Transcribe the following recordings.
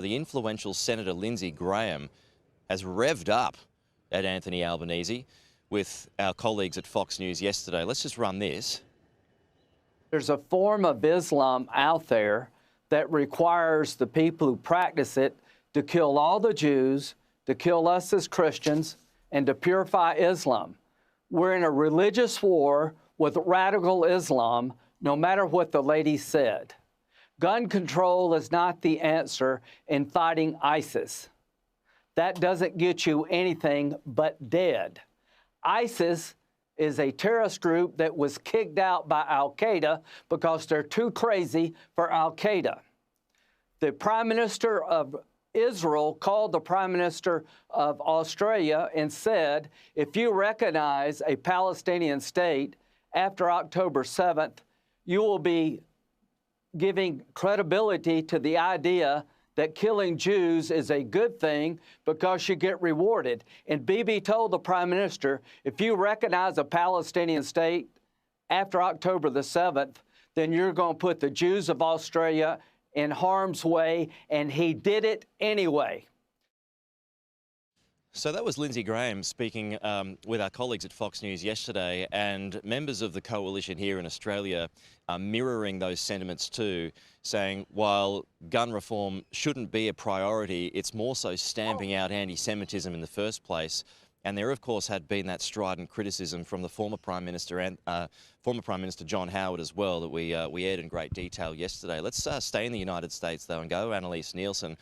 The influential Senator Lindsey Graham has revved up at Anthony Albanese with our colleagues at Fox News yesterday. Let's just run this. There's a form of Islam out there that requires the people who practice it to kill all the Jews, to kill us as Christians, and to purify Islam. We're in a religious war with radical Islam, no matter what the lady said. Gun control is not the answer in fighting ISIS. That doesn't get you anything but dead. ISIS is a terrorist group that was kicked out by al-Qaeda because they're too crazy for al-Qaeda. The Prime Minister of Israel called the Prime Minister of Australia and said, if you recognize a Palestinian state after October 7th, you will be giving credibility to the idea that killing Jews is a good thing because you get rewarded. And Bibi told the Prime Minister, if you recognize a Palestinian state after October the 7th, then you're going to put the Jews of Australia in harm's way, and he did it anyway. So that was Lindsey Graham speaking with our colleagues at Fox News yesterday, and members of the coalition here in Australia are mirroring those sentiments too, saying while gun reform shouldn't be a priority, it's more so stamping out anti-Semitism in the first place. And there, of course, had been that strident criticism from the former Prime Minister and former Prime Minister John Howard as well that we aired in great detail yesterday. Let's stay in the United States, though, and go Annelise Nielsen.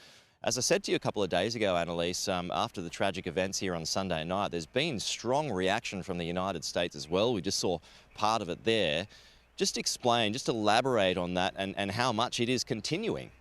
As I said to you a couple of days ago, Annelise, after the tragic events here on Sunday night, there's been strong reaction from the United States as well. We just saw part of it there. Just explain, just elaborate on that and how much it is continuing.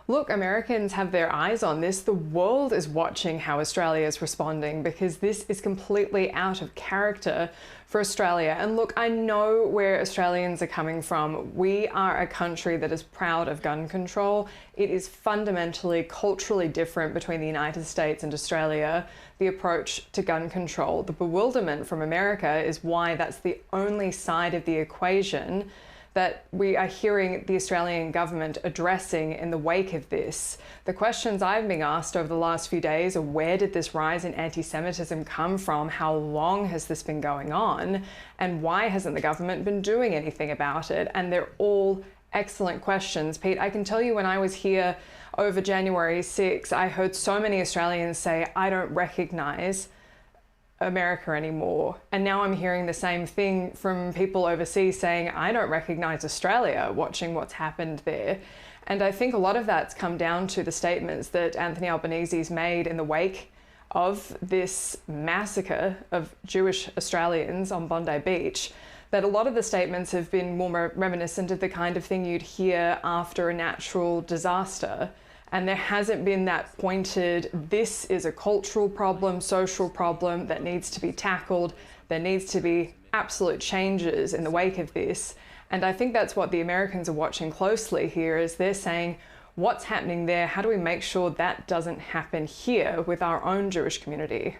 Look, Americans have their eyes on this. The world is watching how Australia is responding because this is completely out of character for Australia. And look, I know where Australians are coming from. We are a country that is proud of gun control. It is fundamentally, culturally different between the United States and Australia, the approach to gun control. The bewilderment from America is why that's the only side of the equation that we are hearing the Australian government addressing in the wake of this. The questions I've been asked over the last few days are, where did this rise in anti-Semitism come from? How long has this been going on? And why hasn't the government been doing anything about it? And they're all excellent questions. Pete, I can tell you when I was here over January 6, I heard so many Australians say, I don't recognise America anymore. And now I'm hearing the same thing from people overseas saying, I don't recognize Australia, watching what's happened there. And I think a lot of that's come down to the statements that Anthony Albanese's made in the wake of this massacre of Jewish Australians on Bondi Beach, that a lot of the statements have been more reminiscent of the kind of thing you'd hear after a natural disaster. And there hasn't been that pointed, this is a cultural problem, social problem that needs to be tackled. There needs to be absolute changes in the wake of this. And I think that's what the Americans are watching closely here, is they're saying, what's happening there? How do we make sure that doesn't happen here with our own Jewish community?